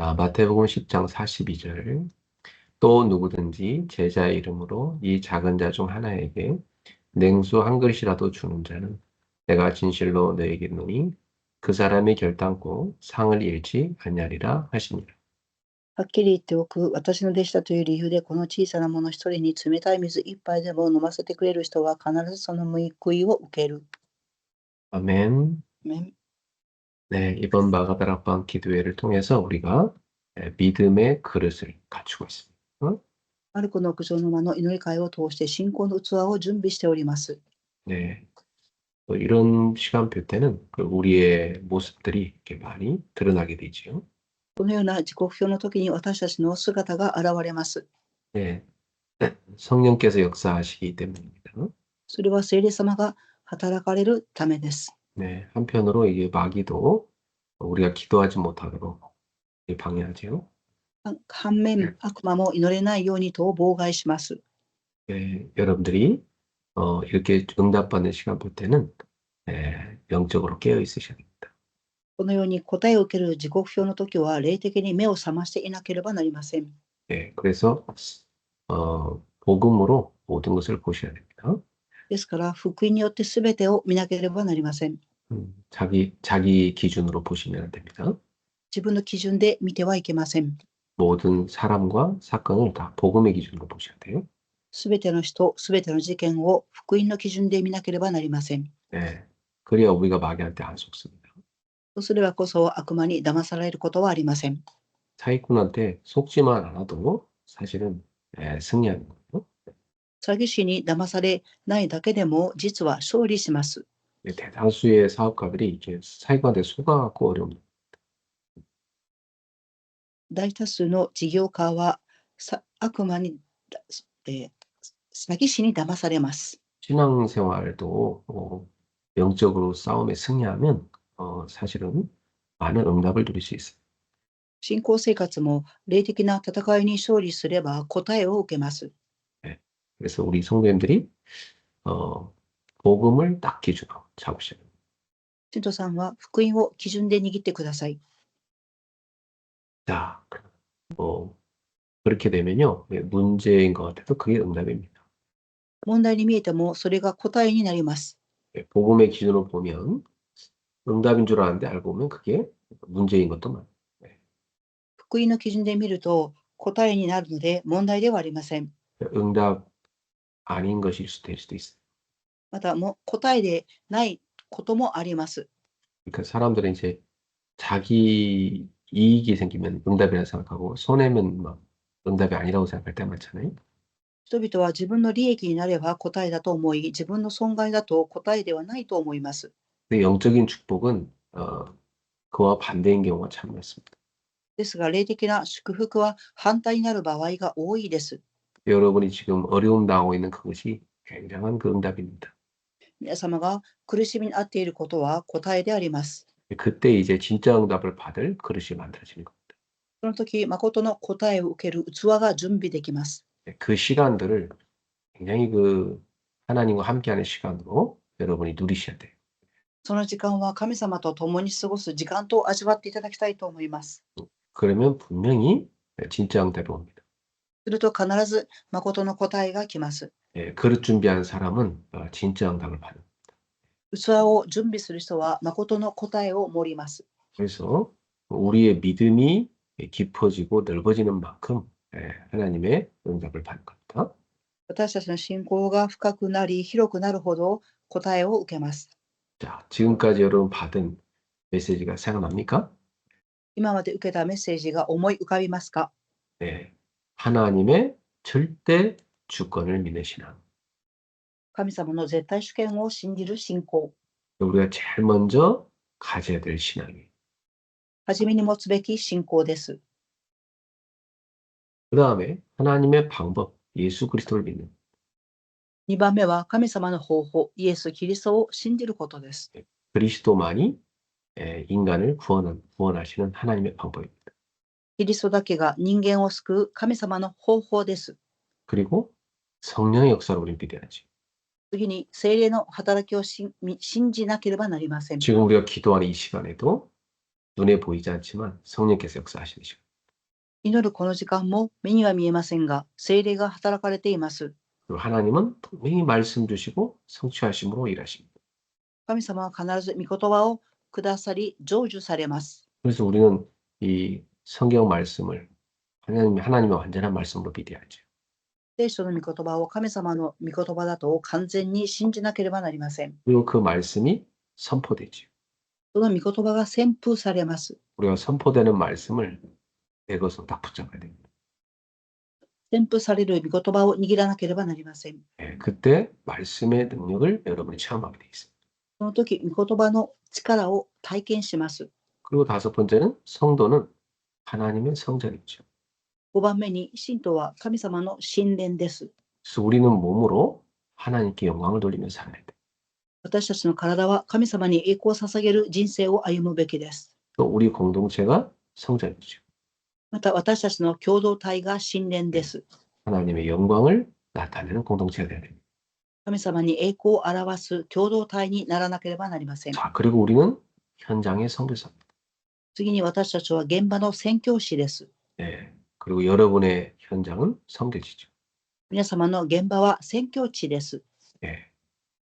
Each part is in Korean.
자, 마태복음 10장 42절. 또 누구든지 제자의 이름으로 이 작은 자 중 하나에게 냉수 한 그릇이라도 주는 자는 내가 진실로 너에게 이르노니 그 사람이 결단코 상을 잃지 아니하리라 하시니라. はっきり言っておく。私の弟子だという理由で、この小さな者一人に冷たい水一杯でも飲ませてくれる人は必ずその報いを受ける。 아멘. アメン。 네, 이번 마가다락방 기도회를 통해서 우리가 믿음의 그릇을 갖추고 있습니다. マルコの屋上の間の祈り会を通して信仰の器を準備しております。 네, 또 이런 시간표 때는 우리의 모습들이 이렇게 많이 드러나게 되죠. このような時刻表の時に私たちの姿が現れます。 네, 성령께서 역사하시기 때문입니다. それは聖霊様が働かれるためです。 네, 한편으로 이게 마귀도 우리가 기도하지 못하도록 방해하죠. 反面、悪魔も祈れないようにと妨害します。 네, 여러분들이 이렇게 응답받는 시간 볼 때는 영적으로 깨어 있으셔야 됩니다. このように答えを受ける時刻表の時は霊的に目を覚ましていなければなりません。 네, 그래서 복음으로 모든 것을 보셔야 됩니다. ですから、福音によって全てを見なければなりません。 자기 기준으로 보시면 안 됩니다. 自分の基準で見てはいけません。 모든 사람과 사건을 다 복음의 기준으로 보셔야 돼요. 全ての人、全ての事件を福音の基準で見なければなりません。 네, 그래야 우리가 마귀한테 안 속습니다. そうすればこそ悪魔に騙されることはありません。 사기꾼한테 속지만 않아도 사실은 승리하는 거예요. 詐欺師に騙されないだけでも実は勝利します。 대다수의 사업가들이 이렇게 사기꾼한테 속아갖고 어려운 大多数の事業家は悪魔に、詐欺師に騙されます。 신앙생활도 영적으로 싸움에 승리하면 사실은 많은 응답을 누릴 수 있어요. 信仰生活も霊的な戦いに勝利すれば答えを受けます。 그래서 우리 성도님들이 복음을 딱 기준으로 잡으셔야 돼요. 信徒さんは福音を基準で握ってください。 자, 그렇게 되면요, 문제인 것 같아도 그게 응답입니다. 問題に見えてもそれが答えになります。 복음의 기준으로 보면 응답인 줄 아는데 알고 보면 그게 문제인 것도 많아요. 福音の基準で見ると答えになるので問題ではありません。 응답 아닌 것일 될 수도 있어요. またも答えでないこともあります。 그러니까 사람들은 이제 자기 이익이 생기면 응답이라고 생각하고 손해면 막 응답이 아니라고 생각할 때 많잖아요. 人々は自分の利益になれば答えだと思い、自分の損害だと答えではないと思います。 근데 영적인 축복은 그와 반대인 경우가 참 많습니다. ですが、霊的な祝福は反対になる場合が多いです。 여러분이 지금 어려움 당하고 있는 그것이 굉장한 그 응답입니다. 皆様が苦しみに遭っていることは答えであります。 그때 이제 진짜 응답을 받을 그릇이 만들어지는 겁니다. その時、誠の答えを受ける器が準備できます。 그 시간들을 굉장히 그 하나님과 함께하는 시간으로 여러분이 누리셔야 돼요. その時間は神様と共に過ごす時間と味わっていただきたいと思います。 그러면 분명히 진짜 응답이 옵니다. すると必ず誠の答えが来ます。 그릇 준비하는 사람은 진짜 응답을 받는. 器を準備する人は誠の答えを盛ります。 그래서 우리의 믿음이 깊어지고 넓어지는 만큼 하나님의 응답을 받는 겁니다. 私たちの信仰が深くなり広くなるほど答えを受けます。 자, 지금까지 여러분 받은 메시지가 생각납니까? 今まで受けたメッセージが思い浮かびますか？ 네, 하나님의 절대 주권을 믿는 신앙. 神様の絶対主権を信じる信仰。 우리가 제일 먼저 가져야 될 신앙이에요. はじめに持つべき信仰です。 그 다음에 하나님의 방법, 예수 그리스도를 믿는. 2番目は神様の方法、イエス・キリストを信じることです。 그리스도만이 인간을 구원하시는 하나님의 방법입니다. キリストだけが人間を救う神様の方法です。 그리고 성령의 역사를 우리는 믿어야지. 次に聖霊の働きを信じなければなりません。 지금 우리가 기도하는 이 시간에도 눈에 보이지 않지만 성령께서 역사하시는 시간. 祈るこの時間も目には見えませんが、聖霊が働かれています。 그리고 하나님은 분명히 말씀 주시고 성취하심으로 일하십니다. 神様は必ず御言葉をくださり、成就されます。 그래서 우리는 이 성경 말씀을 하나님의 완전한 말씀으로 믿어야죠. 聖書の御言葉を神様の御言葉だと完全に信じなければなりません。 그리고 그 말씀이 선포되죠. その御言葉が宣布されます。 우리가 선포되는 말씀을 내 것으로 딱 붙잡아야 됩니다. 宣布される御言葉を握らなければなりません。 예, 그때 말씀의 능력을 여러분이 체험하게 돼 있습니다. その時、御言葉の力を体験します。 그리고 다섯 번째는 성도는 하나님의 성전이죠. 5番目に、信徒は神様の神殿です。 그래서 우리는 몸으로 하나님께 영광을 돌리며 살아야 돼. 私たちの体は神様に栄光を捧げる人生を歩むべきです。 또 우리 공동체가 성전이죠. また私たちの共同体が神殿です。 하나님의 영광을 나타내는 공동체가 돼야 됩니다. 神様に栄光を表す共同体にならなければなりません。 자, 그리고 우리는 현장의 선교사입니다. 次に私たちは現場の宣教師です。 예, 그리고 여러분의 현장은 선교지죠. 皆様の現場は宣教地です。 예,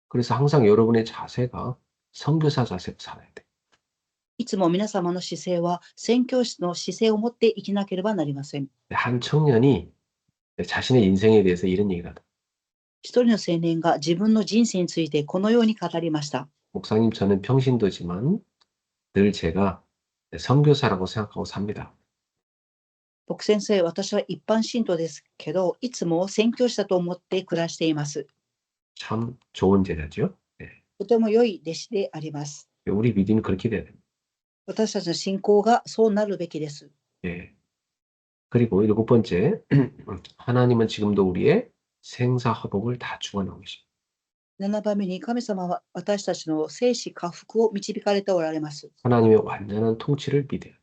그래서 항상 여러분의 자세가 선교사 자세로 살아야 돼. いつも皆様の姿勢は宣教師の姿勢を持って生きなければなりません。 한 청년이 자신의 인생에 대해서 이런 얘기를 하다. 一人の青年が自分の人生についてこのように語りました。 목사님, 저는 평신도지만 늘 제가 선교사라고 생각하고 삽니다. 僕先生、私は一般信徒ですけど、いつも宣教師だと思って暮らしています。 참 좋은 제자죠. 예, とても良い弟子であります。 우리 믿음이 그렇게 돼야 됩니다. 私たちの信仰がそうなるべきです。 예. 그리고 일곱 번째, 하나님은 지금도 우리의 생사화복을 다 주관하고 계십니다. 7番目に、神様は私たちの生死禍福を導かれておられます。 하나님의 완전한 통치를 믿어요.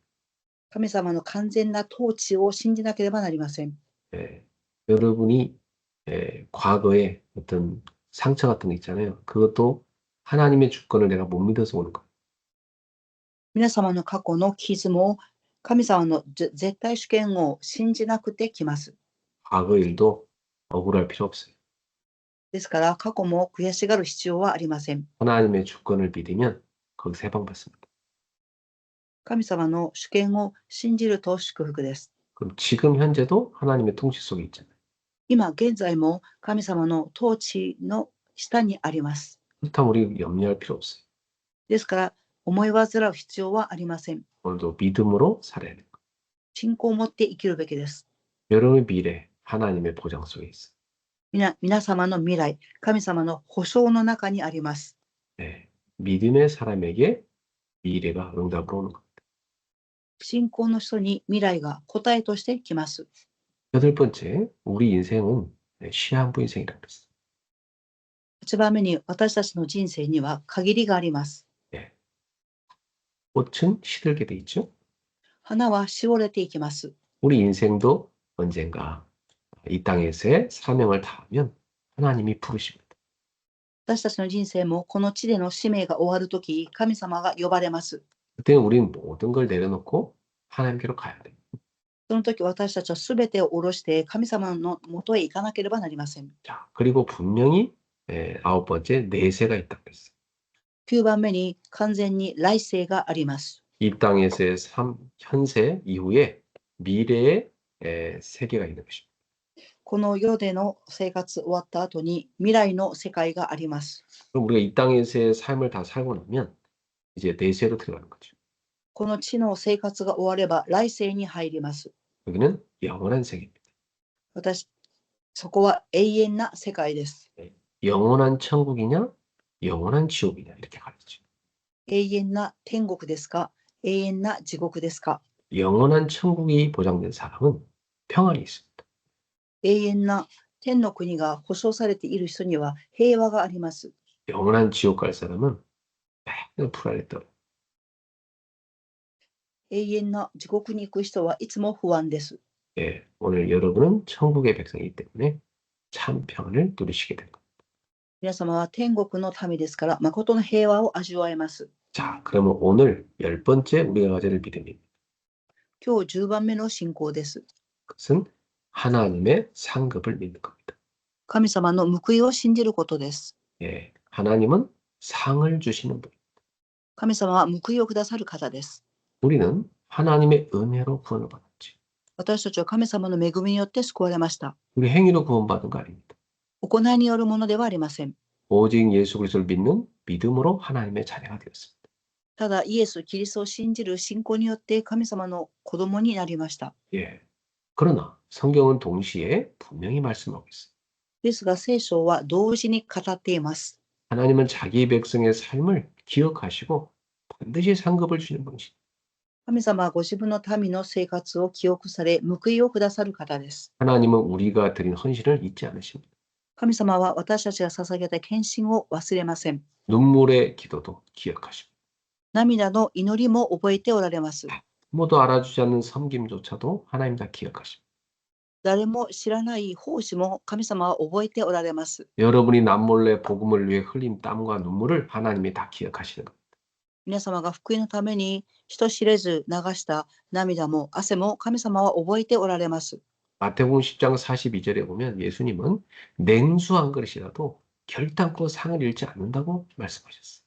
神様の完全な統治を信じなければなりません。 예, 여러분이 과거에 어떤 상처 같은 거 있잖아요. 그것도 하나님의 주권을 내가 못 믿어서 오는 거예요. 皆様の過去の傷も神様の絶対主権を信じなくてきます。 과거 일도 억울할 필요 없어요. ですから過去も悔しがる必要はありません。 하나님의 주권을 믿으면 거기서 해방받습니다. 神様の主権を信じると祝福です。 그럼 지금 현재도 하나님의 통치 속에 있잖아요. 今現在も神様の統治の下にあります。 그렇다면 우리 염려할 필요 없어요. ですから思い煩う必要はありません。 오늘도 믿음으로 살아야 돼요. 信仰を持って生きるべきです。 여러분의 미래 하나님의 보장 속에 있어요. 皆様の未来、神様の保証の中にあります。 네, 믿음의 사람에게 미래가 응답으로 오는 겁니다. 信仰の人に未来が答えとしてきます。 여덟 번째, 우리 인생은 시한부 인생이라고 그랬어요. 8番目に、私たちの人生には限りがあります。 네. 꽃은 시들게 돼 있죠. 花はしおれていきます。 우리 인생도 언젠가 이 땅에서의 사명을 다하면 하나님이 부르십니다. 私たちの人生もこの地での使命が終わるとき、神様が呼ばれます。 그때는 우리는 모든 걸 내려놓고 하나님께로 가야 돼요. その時私たちはすべてを下ろして神様のもとへ行かなければなりません。 자, 그리고 분명히 아홉 번째 내세가 있다고 했어요. 9番目に完全に来世があります。 이 땅에서의 현세 이후에 미래의 세계가 있는 것입니다. この世での生活終わった後に未来の世界があります。 그럼 우리가 이 땅에서의 삶을 다 살고 나면 이제 내세로 들어가는 거죠. この地の生活が終われば来世に入ります。 여기는 영원한 세계입니다. そこは永遠な世界です。 영원한 천국이냐, 영원한 지옥이냐 이렇게 가르치죠. 永遠な天国ですか、永遠な地獄ですか。 영원한 천국이 보장된 사람은 평안이 있습니다. 永遠な天の国が保証されている人には平和があります。 영원한 지옥 갈 사람은 맨날 불안에 떨어요. 永遠な地獄に行く人はいつも不安です。 예, 오늘 여러분은 천국의 백성이기 때문에 참 평안을 누리시게 된 겁니다. 皆様は天国の民ですから、誠の平和を味わえます。 자, 그러면 오늘 열 번째 우리가 가질 믿음입니다. 今日10番目の信仰です。 그것은 하나님의 상급을 믿는 겁니다. 神様の報いを信じることです。 예, 하나님은 상을 주시는 분. 神様は報いをくださる方です。 우리는 하나님의 은혜로 구원을 받았지. 私たちは神様の恵みによって救われました。 우리 행위로 구원받은 거 아닙니다. 行いによるものではありません。 오직 예수 그리스도를 믿는 믿음으로 하나님의 자녀가 되었습니다. ただ、イエス・キリストを信じる信仰によって神様の子供になりました。 예. 그러나 성경은 동시에 분명히 말씀하고 있어요. ですが、聖書は同時に語っています。 하나님은 자기 백성의 삶을 기억하시고 반드시 상급을 주시는 분이십니다. 神様はご自分の民の生活を記憶され、報いをくださる方です。 하나님은 우리가 드린 헌신을 잊지 않으십니다. 神様は私たちが捧げた献身を忘れません。 눈물의 기도도 기억하십니다. 涙の祈りも覚えておられます。 아무도 알아주지 않는 섬김조차도 하나님 다 기억하십니다. 誰も知らない奉仕も神様は覚えておられます。 여러분이 남몰래 복음을 위해 흘린 땀과 눈물을 하나님이 다 기억하시는 겁니다. 皆様が福音のために人知れず流した涙も汗も神様は覚えておられます。 마태복음 10장 42절에 보면 예수님은 냉수 한 그릇이라도 결단코 상을 잃지 않는다고 말씀하셨어요.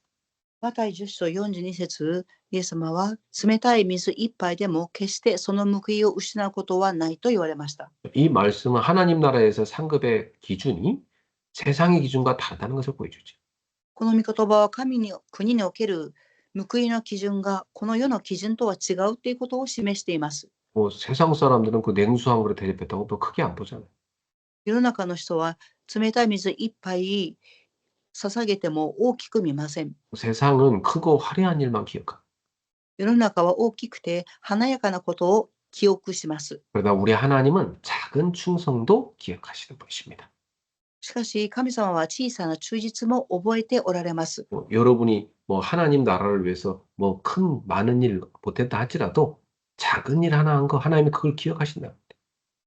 マタイ10章42節、イエス様は冷たい水一杯でも決してその報いを失うことはないと言われました。 이 말씀은 하나님 나라에서 상급의 기준이 세상의 기준과 다르다는 것을 보여주죠. この御言葉は神の国における報いの基準がこの世の基準とは違うということを示しています。 뭐 세상 사람들은 그 냉수 한 그릇 대접했다고 또 크게 안 보잖아요. 世の中の人は冷たい水一杯捧げても大きく見ません。 세상은 크고 화려한 일만 기억합니다. 世の中は大きくて華やかなことを記憶します。 그러나 우리 하나님은 작은 충성도 기억하시는 분이십니다. しかし神様は小さな忠実も覚えておられます。 여러분이 뭐 하나님 나라를 위해서 뭐 큰 많은 일 못했다 할지라도 작은 일 하나 한 거 하나님이 그걸 기억하신다.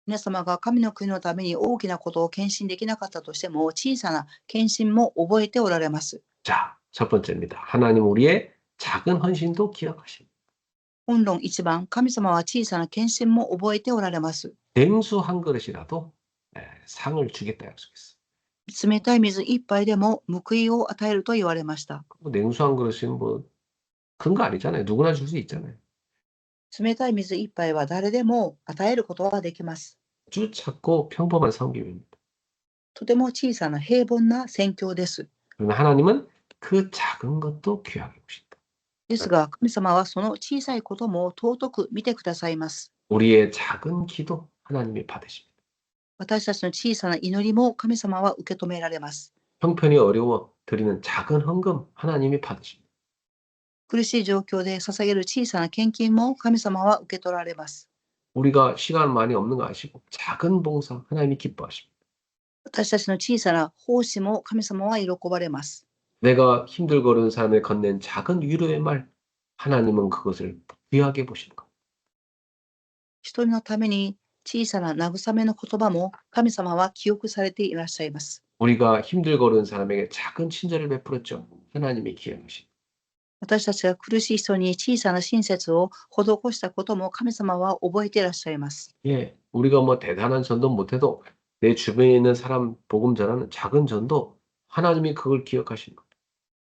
皆様が神の国のために大きなことを献身できなかったとしても小さな献身も覚えておられます。 자, 첫 번째입니다. 하나님 우리의 작은 헌신도 기억하십니다. 本論1番、神様は小さな献身も覚えておられます。 냉수 한 그릇이라도 상을 주겠다 약속했어요. 冷たい水一杯でも報いを与えると言われました。 뭐 냉수 한 그릇은 뭐 큰 거 아니잖아요. 누구나 줄 수 있잖아요. 冷たい水一杯は誰でも与えることができます。 아주 작고 평범한 섬김입니다. とても小さな平凡な宣教です。 그러나 하나님은 그 작은 것도 귀하게 보신다. ですが、神様はその小さいことも尊く見てくださいます。 우리의 작은 기도 하나님이 받으십니다. 私たちの小さな祈りも神様は受け止められます。 형편이 어려워 드리는 작은 헌금 하나님이 받으십니다. 苦しい状況で捧げる小さな献金も神様は受け取られます。 우리가 시간 많이 없는 거 아시고 작은 봉사 하나님이 기뻐하십니다. 私たちの小さな奉仕も神様は喜ばれます。 내가 힘들거리는 사람에 건넨 작은 위로의 말 하나님은 그것을 귀하게 보시는 것. 一人のために小さな慰めの言葉も神様は記憶されていらっしゃいます。 우리가 힘들거리는 사람에게 작은 친절을 베풀었죠. 하나님이 기억하십니다. 私たちが苦しい人に小さな親切を施したことも神様は覚えていらっしゃいます。 예, 우리가 뭐 대단한 전도 못해도 내 주변에 있는 사람 복음 전하는 작은 전도 하나님이 그걸 기억하시는 것.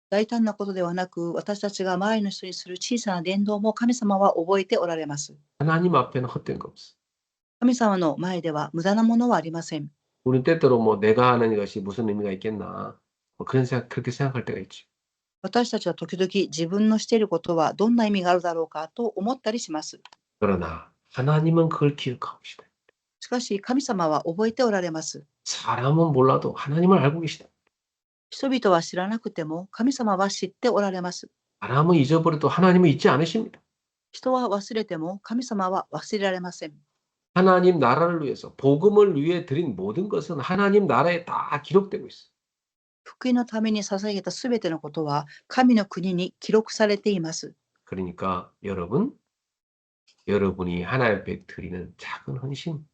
大胆なことではなく、私たちが周りの人にする小さな伝道も神様は覚えておられます。 하나님 앞에는 헛된 거 없어. 神様の前では無駄なものはありません。 우리는 때때로 뭐 내가 하는 것이 무슨 의미가 있겠나 뭐 그런 생각 그렇게 생각할 때가 있지. 私たちは時々自分のしていることはどんな意味があるだろうかと思ったりします。 그러나 하나님은 그걸 기억하고 계시다. しかし神様は覚えておられます。 사람은 몰라도 하나님을 알고 계시다. 人々は知らなくても神様は知っておられます。 사람은 잊어버려도 하나님은 잊지 않으십니다. 人は忘れても神様は忘れられません。 하나님 나라를 위해서 복음을 위해 드린 모든 것은 하나님 나라에 다 기록되고 있어요. 福音のために捧げたすべてのことは神の国に記録されています。 그러니까 여러분이 하나님 앞에 드리는 작은 헌신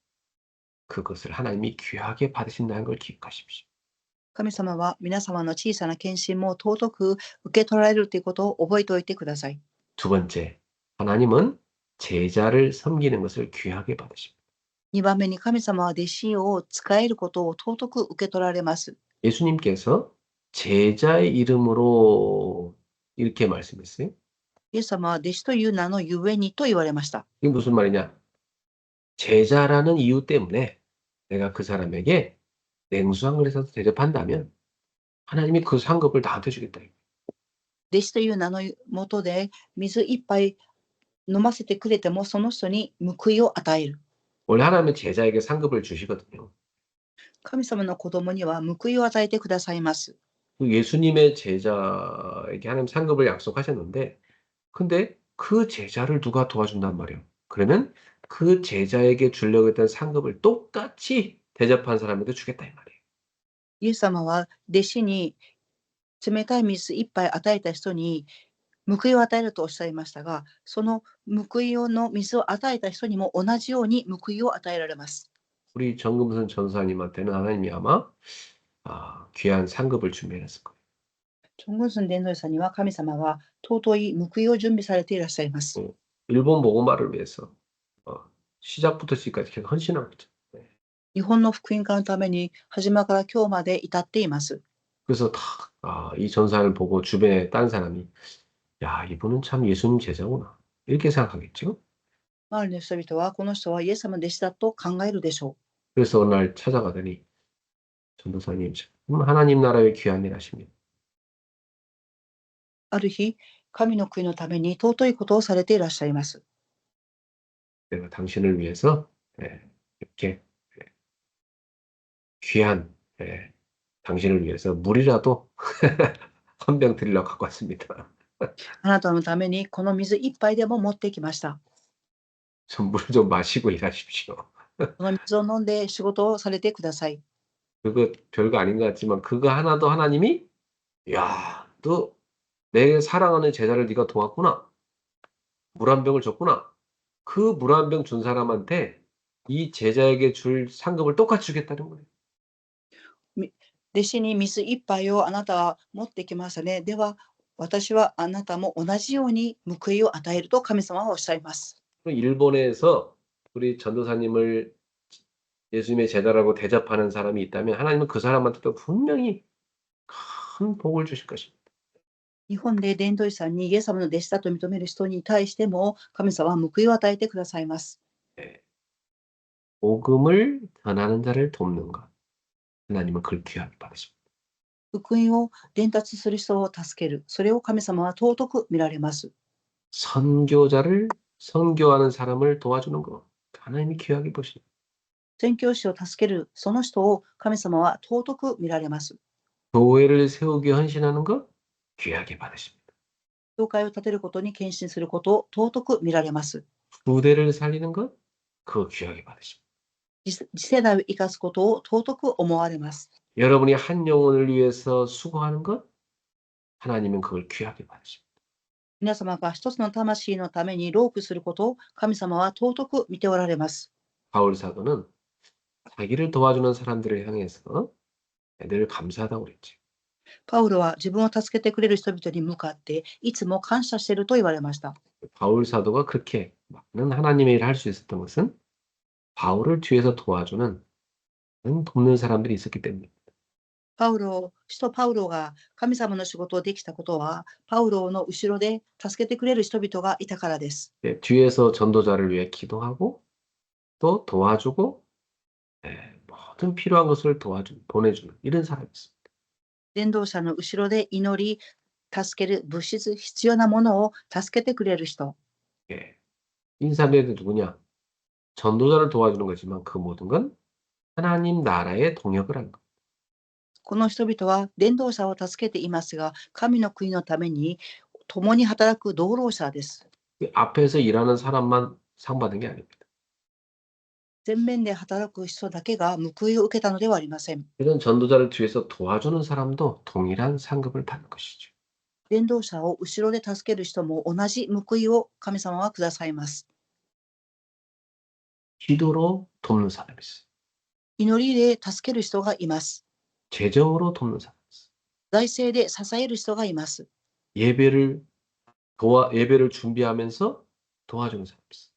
그것을 하나님이 귀하게 받으신다는 걸 기억하십시오. 神様は皆様の小さな献身も尊く受け取られるということを覚えておいてください。 두 번째, 하나님은 제자를 섬기는 것을 귀하게 받으십니다. 2番目に神様は弟子を使えることを尊く受け取られます。 예수님께서 제자의 이름으로 이렇게 말씀했어요. イエス様は弟子という名のゆえにと言われました。 이게 무슨 말이냐? 제자라는 이유 때문에 내가 그 사람에게 냉수 한 그릇에서 대접한다면 하나님이 그 상급을 나한테 주겠다. 弟子という名のもとで水一杯飲ませてくれてもその人に報いを与える。 원래 하나님은 제자에게 상급을 주시거든요. 神様の子供には報いを与えてくださいます。 그 예수님의 제자에게 하나님 상급을 약속하셨는데 근데 그 제자를 누가 도와준단 말이에요. 그러면 그 제자에게 주려고 했던 상급을 똑같이 대접한 사람에게 주겠다 이 말이에요. イエス様は弟子に冷たい水一杯与えた人に報いを与えるとおっしゃいましたが、その報いの水を与えた人にも同じように報いを与えられます。 우리 정금선 전사님한테는 하나님이 아마 귀한 상급을 준비했을 거예요. チョングンスン伝道者には神様が尊い報いを準備されていらっしゃいます。 일본 복음화를 위해서 시작부터 지금까지 계속 헌신하고 있죠. 日本の福音化のために始まりから今日まで至っています。 그래서 이 전사를 보고 주변에 딴 사람이 야 이분은 참 예수님 제자구나 이렇게 생각하겠죠. 周りの人々はこの人はイエス様の弟子だと考えるでしょう。 그래서 어느 날 찾아가더니 전도사님 참 하나님 나라의 귀한 일 하십니다. ある日、神の国のために尊いことをされていらっしゃいます。 내가 당신을 위해서 이렇게 귀한 당신을 위해서 물이라도 한 병 드리려고 갖고 왔습니다. あなたのためにこの水一杯でも持ってきました。 좀 물 좀 마시고 일하십시오. この水を飲んで仕事をされてください。 그거 별거 아닌 것 같지만 그거 하나도 하나님이 야, 너 내 사랑하는 제자를 네가 도왔구나. 물 한 병을 줬구나. 그 물 한 병 준 사람한테 이 제자에게 줄 상급을 똑같이 주겠다는 거예요. 弟子に水一杯をあなたは持ってきましたね。では、私はあなたも同じように報いを与えると神様はおっしゃいます。 일본에서 우리 전도사님을 예수님의 제자라고 대접하는 사람이 있다면 하나님은 그 사람한테도 분명히 큰 복을 주실 것입니다. 日本で伝道師さんにイエス様の弟子だと認める人に対しても神様は報いを与えてくださいます。 복음을 전하는 자를 돕는 것. 하나님은 그걸 귀하게 받으십니다. 福音を伝達する人を助ける。それを神様は尊く見られます。 선교자를 선교하는 사람을 도와주는 것. 하나님이 귀하게 보십니다. 宣教師を助けるその人を神様は尊く見られます。 교회를 세우기 헌신하는 것 귀하게 받으십니다. 教会を建てることに献身することを尊く見られます。 부대를 살리는 것 그거 귀하게 받으십니다. 次世代を生かすことを尊く思われます。 여러분이 한 영혼을 위해서 수고하는 것 하나님은 그걸 귀하게 받으십니다. 皆様が一つの魂のために労苦することを神様は尊く見ておられます。 바울 사도는 자기를 도와주는 사람들을 향해서 늘 감사하다고 그랬지. パウロは自分を助けてくれる人々に向かっていつも感謝していると言われました。 바울 사도가 그렇게 많은 하나님의 일을 할 수 있었던 것은 바울을 뒤에서 도와주는 돕는 사람들이 있었기 때문입니다. 使徒パウロが神様の仕事をできたことは、パウロの後ろで助けてくれる人々がいたからです。 뒤에서 전도자를 위해 기도하고 또 도와주고 모든 필요한 것을 보내주는 이런 사람이 있습니다. 伝道者の後ろで祈り、助ける物質、必要なものを助けてくれる人。 이 사람들이 누구냐? 전도자를 도와주는 거지만 그 모든 건 하나님 나라의 동역을 하는 것. この人々は伝道者を助けていますが、神の国のために共に働く同労者です。 앞에서 일하는 사람만 상 받은 게 아닙니다. 前面で働く人だけが報いを受けたのではありません。 이런 전도자를 뒤에서 도와주는 사람도 동일한 상급을 받는 것이죠. 伝道者を後ろで助ける人も同じ報いを神様はくださいます。 기도로 돕는 사람이 있어요. 祈りで助ける人がいます。 재정으로 돕는 사람이 있어요. 財政で支える人がいます。 예배를 준비하면서 도와주는 사람이 있어.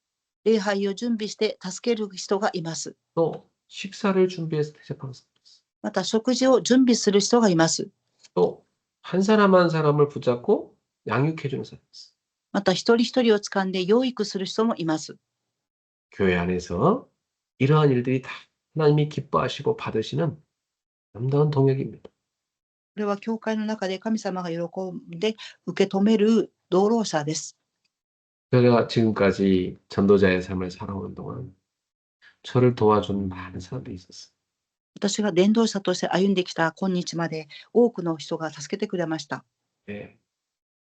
礼拝を準備して助ける人がいます。 또 식사를 준비해서 대접하는 사람이 있어. また食事を準備する人がいます。 또 한 사람 한 사람을 붙잡고 양육해주는 사람이 있어. また一人一人を掴んで養育する人もいます。 교회 안에서 이러한 일들이 다 하나님이 기뻐하시고 받으시는 아름다운 동역입니다. これは教会の中で神様が喜んで受け止める道路者です。 제가 지금까지 전도자의 삶을 살아오는 동안 저를 도와준 많은 사람들이 있었어요. 私が伝道者として歩んできた今日まで多くの人が助けてくれました。 예.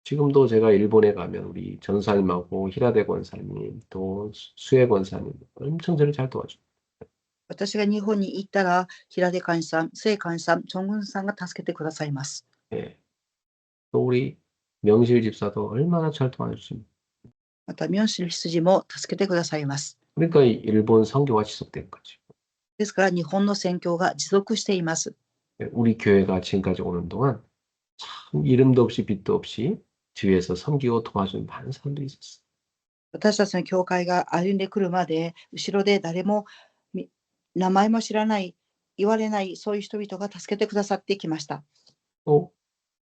지금도 제가 일본에 가면 우리 전사님하고 히라데 권사님, 또 수혜 권사님 엄청 저를 잘 도와줘요. 私が日本に行ったら平出寛さん、末寛さん、チョングンさんが助けてくださいます。 예. 또 우리 명실 집사도 얼마나 잘 도와주십니까. またミョンシル羊も助けてくださいます。 그러니까 이 일본 선교가 지속된 거죠. ですから日本の宣教が持続しています。 예, 우리 교회가 지금까지 오는 동안 참 이름도 없이 빛도 없이 뒤에서 섬기고 도와준 많은 사람들이 있었어요. 私たちの教会が歩んでくるまで後ろで誰も名前も知らない、言われないそういう人々が助けてくださってきました。 또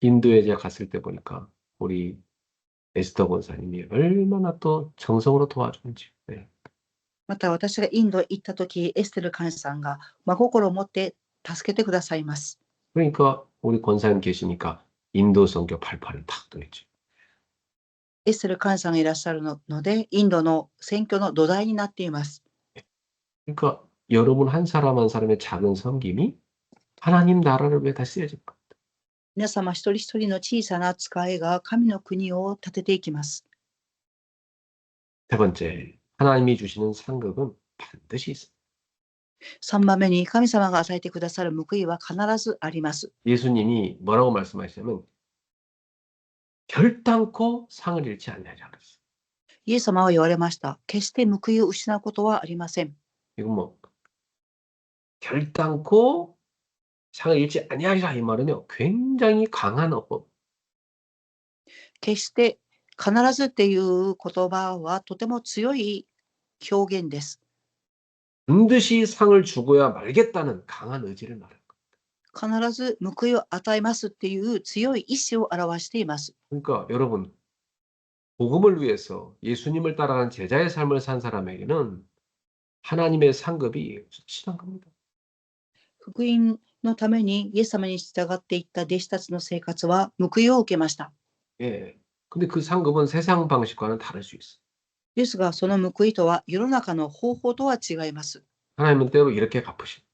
인도에 제가 갔을 때 보니까 우리 에스더 권사님이 얼마나 또 정성으로 도와주는지. 네. また私がインドへ行った時、エステルカンさんが真心を持って助けてくださいます。 그러니까 우리 권사님 계시니까 인도 선교 발판을 탁 놓였죠. エステルカンさんがいらっしゃるので、インドの選挙の土台になっています。 그러니까 여러분 한 사람 한 사람의 작은 섬김이 하나님 나라를 위해 다 쓰여질 겁니다. 皆様一人一人の小さな使いが神の国を立てていきます。 세 번째, 하나님이 주시는 상급은 반드시 있습니다. 3番目に神様が与えてくださる報いは必ずあります。 예수님이 뭐라고 말씀하시냐면 결단코 상을 잃지 않으리라 그랬어요. イエス様は言われました。決して報いを失うことはありません。 이건 뭐 결단코 상을 잃지 아니하리라 이 말은요 굉장히 강한 어법. 決して必ずっていう言葉はとても強い表現です。 반드시 상을 주고야 말겠다는 강한 의지를 말하는 거예요. 必ず報いを与えますっていう強い意志を表しています。 그러니까 여러분 복음을 위해서 예수님을 따라가는 제자의 삶을 산 사람에게는 하나님의 상급이 확실한 겁니다. 福音のためにイエス様に従っていった弟子たちの生活は報いを受けました。 예. 근데 그 상급은 세상 방식과는 다를 수 있어요. ですが、その報いとは世の中の方法とは違います。 하나님은 때로 이렇게 갚으십니다.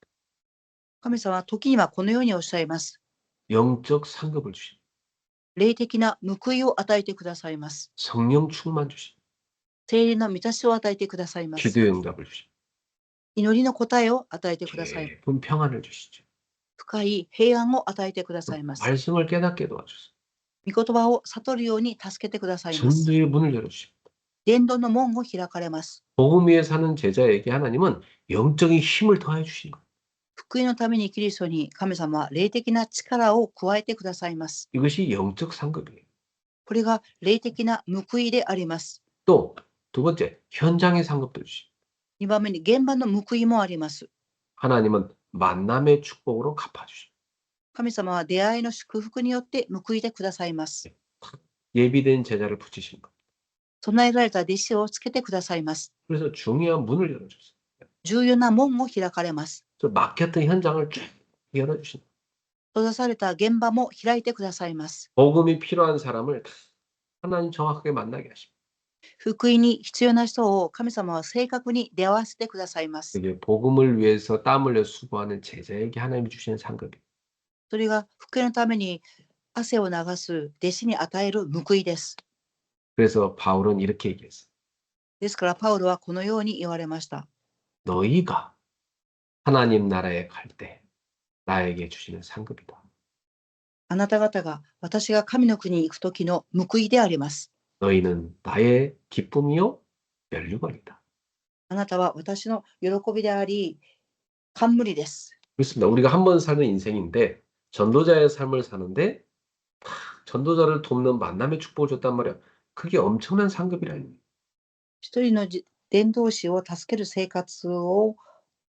神様は時にはこのようにおっしゃいます。 영적 상급을 주십니다. 霊的な報いを与えてくださいます。 성령 충만 주십니다. 聖霊の満たしを与えてくださいます。 기도의 응답을 주십니다. 祈りの答えを与えてください。 깊은 평안을 주시죠. 深い平安を与えてくださいます。 말씀을 깨닫게 도와주세요. 御言葉を悟るように助けてくださいます。 전도의 문을 열어주십니다. 伝道の門を開かれます。 복음 위에 사는 제자에게 하나님은 영적인 힘을 더해 주시는 거예요. 福音のために生きる人に神様は霊的な力を加えてくださいます。 이것이 영적 상급이에요. これが霊的な報いであります。 또 두 번째, 현장의 상급도 주십니다. 2番目に現場の報いもあります。 하나님은 만남의 축복으로 갚아주십니다. 神様は出会いの祝福によって報いてくださいます。 예비된 제자를 붙이신 겁니다. 備えられた弟子をつけてくださいます。 그래서 중요한 문을 열어주세요. 重要な門を開かれます。 저 막혔던 현장을 쭉 열어주신다. 閉ざされた現場も開いてくださいます。 복음이 필요한 사람을 다 하나님 정확하게 만나게 하십니다. 福音に必要な人を神様は正確に出会わせてくださいます。 이게 복음을 위해서 땀 흘려 수고하는 제자에게 하나님이 주시는 상급이에요. それが福音のために汗を流す弟子に与える報いです。 그래서 바울은 이렇게 얘기했어요. ですからパウロはこのように言われました。 너희가 하나님 나라에 갈 때 나에게 주시는 상급이다. あなた方が私が神の国に行く時の報いであります。 너희는 나의 기쁨이요 면류관이다. あなたは私の喜びであり、冠です。 그렇습니다. 우리가 한 번 사는 인생인데 전도자의 삶을 사는데 전도자를 돕는 만남의 축복을 줬단 말이야. 그게 엄청난 상급이라는 거예요. 一人の伝道師を助ける生活を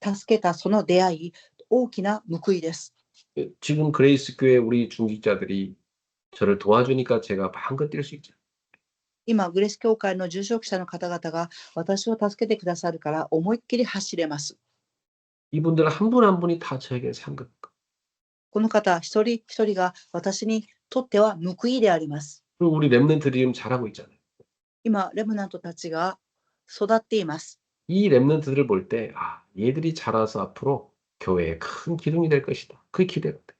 助けたその出会い、大きな報いです。 지금 그레이스 교회 우리 중직자들이 저를 도와주니까 제가 마음껏 뛸 수 있죠. 今、グレース教会の住職者の方々が私を助けてくださるから思いっきり走れます。 이분들 한 분 한 분이 다 저에게 상급. この方一人一人が私にとっては報いであります。 그리고 우리 랩런트들이 지금 잘하고 있잖아요. 今、レムナントたちが育っています。 이 랩런트들을 볼 때, 아, 얘들이 자라서 앞으로 교회에 큰 기둥이 될 것이다. 그게 기대가 돼.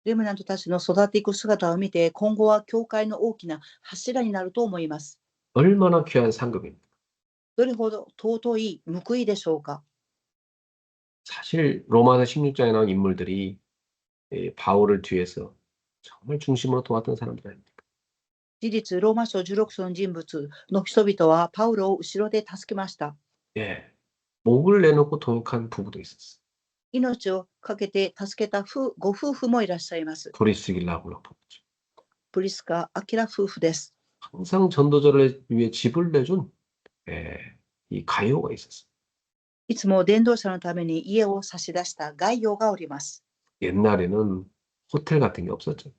レムナントたちの育っていく姿を見て、今後は教会の大きな柱になると思います。 얼마나 귀한 상급입니다. どれほど尊い報いでしょうか。 사실 로마서 16장에 나온 인물들이 바울을 뒤에서 정말 중심으로 도왔던 사람들 아닙니까? 事実、ローマ書16章の人物の人々はパウロを後ろで助けました。 예, 목을 내놓고 동역한 부부도 있었어요. 命を懸けて助けたご夫婦もいらっしゃいます。 브리스길라하고라 부부죠. プリスカ・アキラ夫婦です。 항상 전도자를 위해 집을 내준 이 가이오가 있었어요. いつも伝道者のために家を差し出した概要がおります。 옛날에는 호텔 같은 게 없었죠.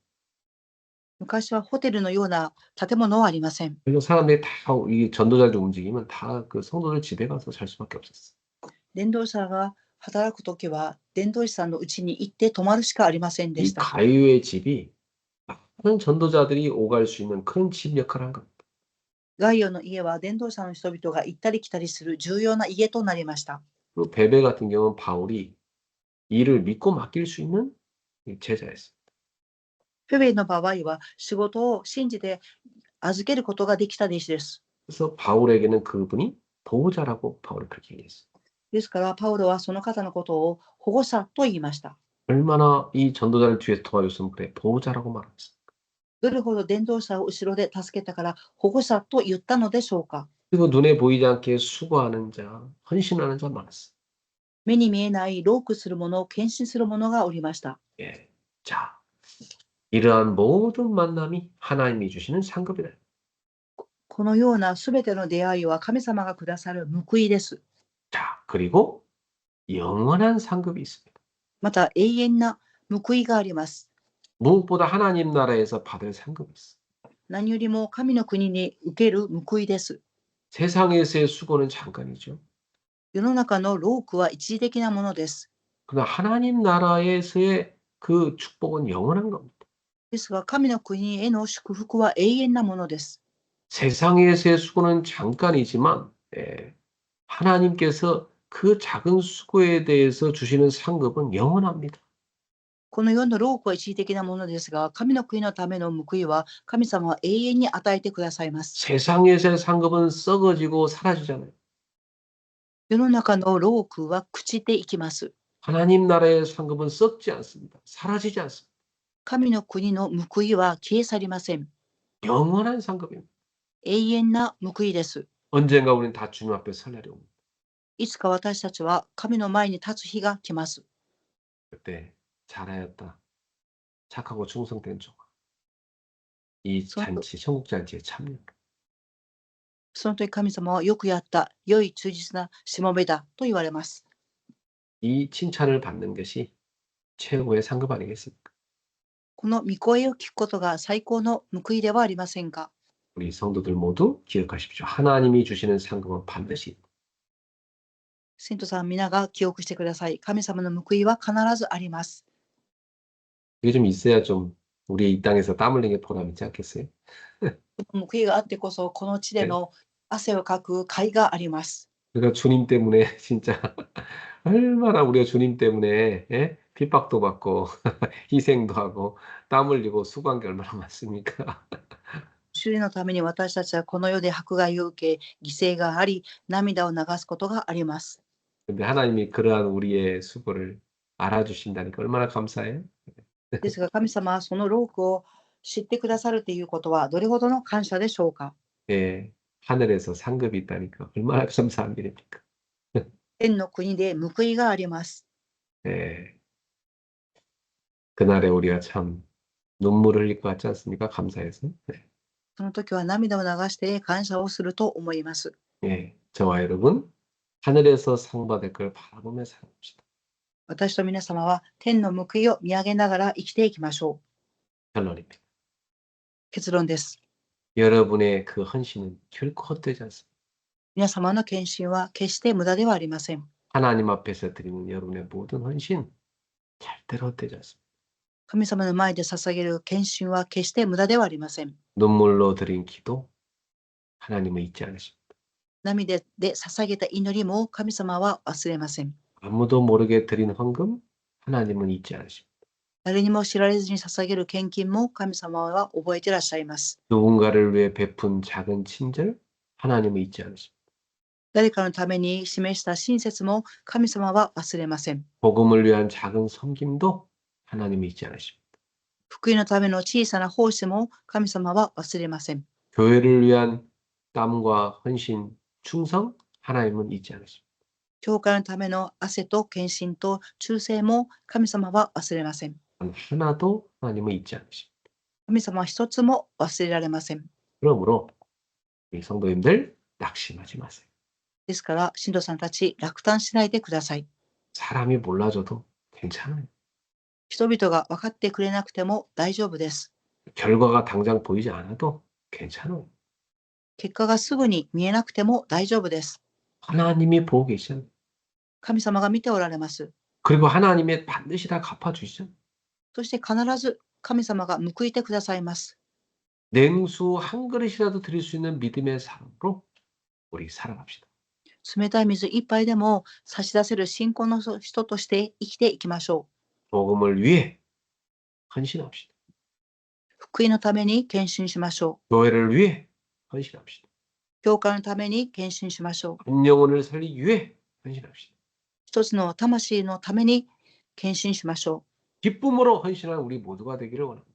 昔はホテルのような建物はありません。 그래서 사람들이 다 이 전도자들 움직이면 다 그 성도들 집에 가서 잘 수밖에 없었어요. 伝道者が働くときは伝道師さんの家に行って泊まるしかありませんで 이 した。 가이오의 집이 많은 전도자들이 오갈 수 있는 큰 집 역할을 한 겁니다. ガイオの家は伝道者の人々が行ったり来たりする重要な家となりました。 그리고 베베 같은 경우는 바울이 일을 믿고 맡길 수 있는 제자였어요. フェベの場合は仕事を信じて預けることができた弟子です。 그래서 바울에게는 그분이 보호자라고 바울을 그렇게 얘기했어요. ですからパウロはその方のことを保護者と言いました。 얼마나 이 전도자를 뒤에서 도와줬으면 그래 보호자라고 말하면서. どれほど伝道者を後ろで助けたから保護者と言ったのでしょうか。 그리고 눈에 보이지 않게 수고하는 자, 헌신하는 자 많았어요. 目に見えないロークする者、献身する者がおりました。 예. 자, 이러한 모든 만남이 하나님이 주시는 상급이다. このようなすべての出会いは神様がくださる報いです。 자, 그리고 영원한 상급이 있습니다. また永遠な報いがあります。 무엇보다 하나님 나라에서 받을 상급이 있어. 何よりも神の国に受ける報いです。 세상에서의 수고는 잠깐이죠. 世の中の労苦は一時的なものです。 그러나 하나님 나라에서의 그 축복은 영원한 겁니다. ですが神の国への祝福は永遠なものです。 세상에서의 수고는 잠깐이지만 하나님께서 그 작은 수고에 대해서 주시는 상급은 영원합니다. この世の労苦は一時的なものですが、神の国のための報いは神様は永遠に与えてくださいます。 세상에서의 상급은 썩어지고 사라지잖아요. 世の中の労苦は朽ちていきます。 하나님 나라의 상급은 썩지 않습니다. 사라지지 않습니다. 神の国の報いは消え去りません。 영원한 상급입니다. 永遠な報いです。 언젠가 우리는 다 주님 앞에 설 날이 옵니다. いつか私たちは神の前に立つ日が来ます。 그때 잘하였다. 착하고 충성된 종아. 이 잔치, 천국 잔치에 참여. その時神様はよくやった、良い忠実なしもべだと言われます。 이 칭찬을 받는 것이 최고의 상급 아니겠습니까? この御声を聞くことが最高の報いではありませんか。 우리 성도들 모두 기억하십시오. 하나님이 주시는 상급은 반드시 信徒さん皆が記憶してください。神様の報いは必ずあります。 이게 좀 있어야 좀 우리 이 땅에서 땀 흘리는 게 보람 있지 않겠어요? 報いがあってこそこの地での汗をかく甲斐があります。 그러니까 주님 때문에 진짜 얼마나 우리가 주님 때문에 핍박도 받고 희생도 하고 땀 흘리고 수고한 게 얼마나 많습니까? 主のために私たちはこの世で迫害を受け、犠牲があり、涙を流すことがあります。 근데 하나님이 그러한 우리의 수고를 알아주신다니까 얼마나 감사해요? ですが神様はその労苦を知ってくださるということはどれほどの感謝でしょうか。 예, 하늘에서 상급이 있다니까 얼마나 감사한 일입니까? 天の国で報いがあります。 예, 그날에 우리가 참 눈물을 흘릴 것 같지 않습니까? 감사해서. 네. その時は涙を流して感謝をすると思います。 예, 저와 여러분, 하늘에서 상 받을 걸 바라보며 살아봅시다. 私と皆様は天の報いを見上げながら生きていきましょう。 결론입니다. 結論です。 여러분의 그 헌신은 결코 헛되지 않습니다. 皆様の献身は決して無駄ではありません。 하나님 앞에서 드리는 여러분의 모든 헌신, 절대로 헛되지 않습니다. 神様の前で捧げる献身は決して無駄ではありません。 눈물로 드린 기도, 하나님은 잊지 않으십니다. 涙で捧げた祈りも神様は忘れません。 아무도 모르게 드린 헌금, 하나님은 잊지 않으십니다. 誰にも知られずに捧げる献金も神様は覚えていらっしゃいます。 누군가를 위해 베푼 작은 친절, 하나님은 잊지 않으십니다. 誰かのために示した親切も神様は忘れません。 복음을 위한 작은 섬김도 하나님은 잊지 않으십니다. 福音のための小さな奉仕も神様は忘れません。 교회를 위한 땀과 헌신, 충성, 하나님은 잊지 않으십니다. 教会のための汗と献身と忠誠も神様は忘れません。 하나도 하나님은 잊지 않으십니다. 神様は一つも忘れられません。 그러므로 우리 성도님들 낙심하지 마세요. ですから、信徒さんたち、落胆しないでください。 사람이 몰라줘도 괜찮아요. 人々が分かってくれなくても大丈夫です。 결과가 당장 보이지 않아도 괜찮아요. 結果がすぐに見えなくても大丈夫です。 하나님이 보고 계시잖아요. 神様が見ておられます。 그리고 하나님이 반드시 다 갚아주시잖아요. そして必ず神様が報いてくださいます。 냉수 한 그릇이라도 드릴 수 있는 믿음의 삶으로 우리 살아갑시다. 冷たい水一杯でも差し出せる信仰の人として生きていきましょう。 복음을 위해 헌신합시다. 福音のために献身しましょう。 교회를 위해 헌신합시다. 教会のために献身しましょう。 한 영혼을 살리기 위해 헌신합시다. 一つの魂のために献身しましょ 기쁨으로 헌신한 우리 모두가 되기를 원합니다.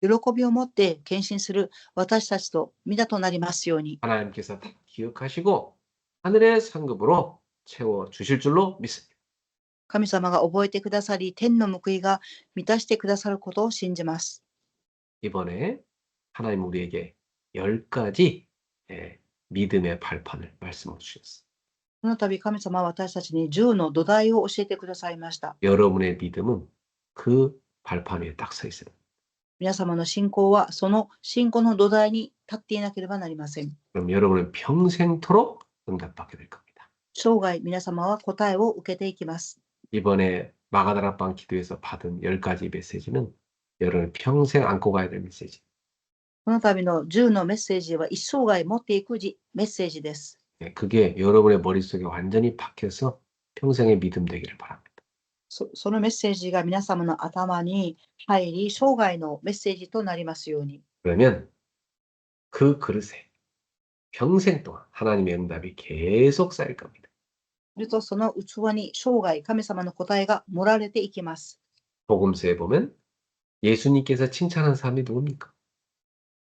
う。喜びを持って献身する私たちと皆となりますように。 하나님께서 다 기억하시고 하늘의 상급으로 채워 주실 줄로 믿습니다. 神様が覚えてくださり、天の報いが満たしてくださることを信じます。 이번에 하나님 우리에게 10가지 믿음의 발판을 말씀해 주셨어요. この度、神様は私たちに10の土台を教えてくださいました。 여러분의 믿음은 그 발판 위에 딱 서 있어요. 皆様の信仰はその信仰の土台に立っていなければなりません。 그럼 여러분은 평생토록 응답받게 될 겁니다. 生涯皆様は答えを受けていきます。 이번에 마가다락방 기도에서 받은 10가지 메시지는 여러분 평생 안고 가야 될 메시지. この度の10のメッセージは一生涯持っていくメッセージです。 그게 여러분의 머릿속에 완전히 박혀서 평생의 믿음 되기를 바랍니다. そのメッセージが皆様の頭に入り、生涯のメッセージとなりますように。 그러면 그 그릇에 평생 동안 하나님의 응답이 계속 쌓일 겁니다. するとその器に生涯神様の答えが盛られていきます。 복음서에 보면 예수님께서 칭찬한 사람이 누굽니까?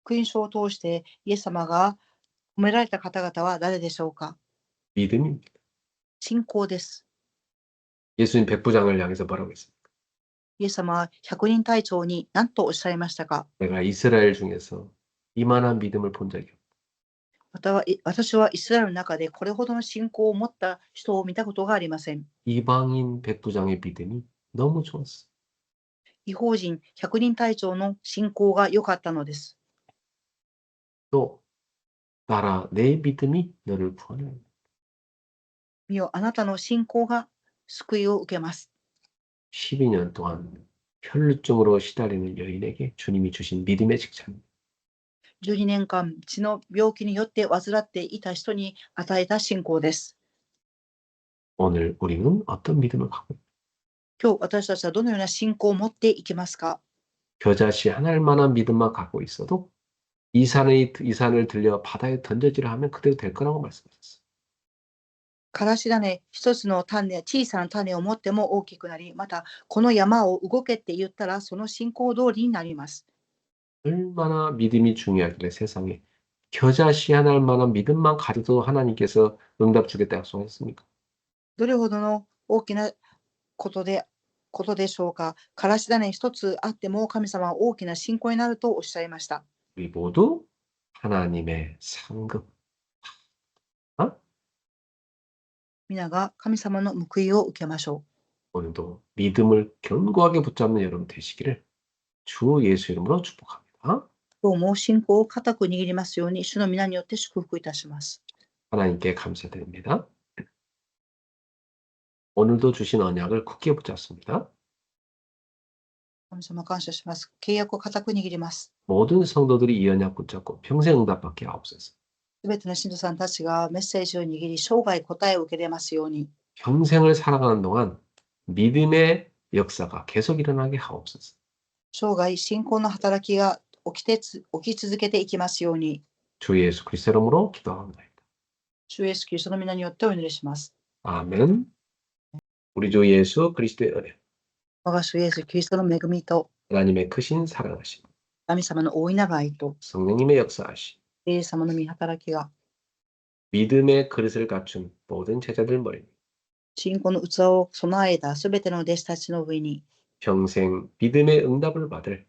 福音書を通してイエス様が褒められた方々は誰でしょうか？ 믿음입니다. 信仰です。 예수님 백부장을 향해서 뭐라고 했습니까? イエス様は百人隊長に何とおっしゃいましたか？ 내가 이스라엘 중에서 이만한 믿음을 본 적이 없다. 私はイスラエルの中でこれほどの信仰を持った人を見たことがありません。 이방인 백부장의 믿음이 너무 좋았어. 異邦人百人隊長の信仰が良かったのです。 또 나라 내 믿음이 너를 구원해. 見よ、あなたの信仰が救いを受けます。 12년 동안 혈루증으로 시달리는 여인에게 주님이 주신 믿음의 칭찬입니다. 12年間血の病気によって患っていた人に与えた信仰です。 오늘 우리는 어떤 믿음을 갖고 있습니까? 今日私たちはどのような信仰を持っていきますか？ 겨자씨 하나일 만한 믿음만 갖고 있어도 이 산을 들려 바다에 던져지라 하면 그대로 될 거라고 말씀하셨어요. からし種一つの種、小さな種を持っても大きくなり、またこの山を動けって言ったらその信仰通りになります。 얼마나 믿음이 중요하길래 세상에 겨자씨 하나일 만한 믿음만 가져도 하나님께서 응답 주겠다 약속하셨습니까? どれほどの大きなことでしょうか。からし種一つあっても神様は大きな信仰になるとおっしゃいました。 우리 모두 하나님의 상급, 皆が神様の報いを受けましょ 오늘도 믿음을 견고하게 붙잡는 여러분 되시기를 주 예수 이름으로 축복합니다. う。今日も信仰を固く握りますように、主の皆によって祝福いたします。 하나님께 감사드립니다. 오늘도 주신 언약을 굳게 붙잡습니다. 神様感謝します。契約を固く握ります。 모든 성도들이 이 언약 붙잡고 평생 응답받게 하옵소서. すべての信徒さんたちがメッセージを握り、生涯答えを受けれますように、 평생을 살아가는 동안 믿음의 역사가 계속 일어나게 하옵소서. 生涯信仰の働きが起き続けていきますように、 주 예수 그리스도 이름으로 기도합니다. 主イエスキリストの皆によってお祈りします。 아멘. 우리 주 예수 그리스도의 은혜, 我が主イエスキリストの恵みと、 하나님의 크신 사랑하심, 神様の大いなる愛と、 성령님의 역사하심, 聖霊様の御働きが、 믿음의 그릇을 갖춘 모든 제자들 머리, 信仰の器を備えたすべての弟子たちの上に、 평생 믿음의 응답을 받을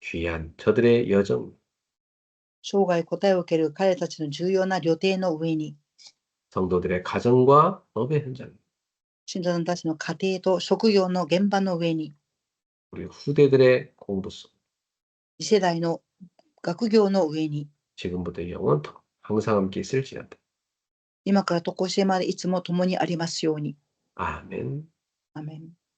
귀한 저들의 여정, 生涯答えを受ける彼たちの重要な旅程の上に、 성도들의 가정과 업의 현장, 信者さんたちの家庭と職業の現場の上に、 우리 후대들의 공부속, 次世代の学業の上に、 지금부터 영원토록 항상 함께 있을지어다. 今からとこしえまでいつも共にありますように。 아멘. アメン。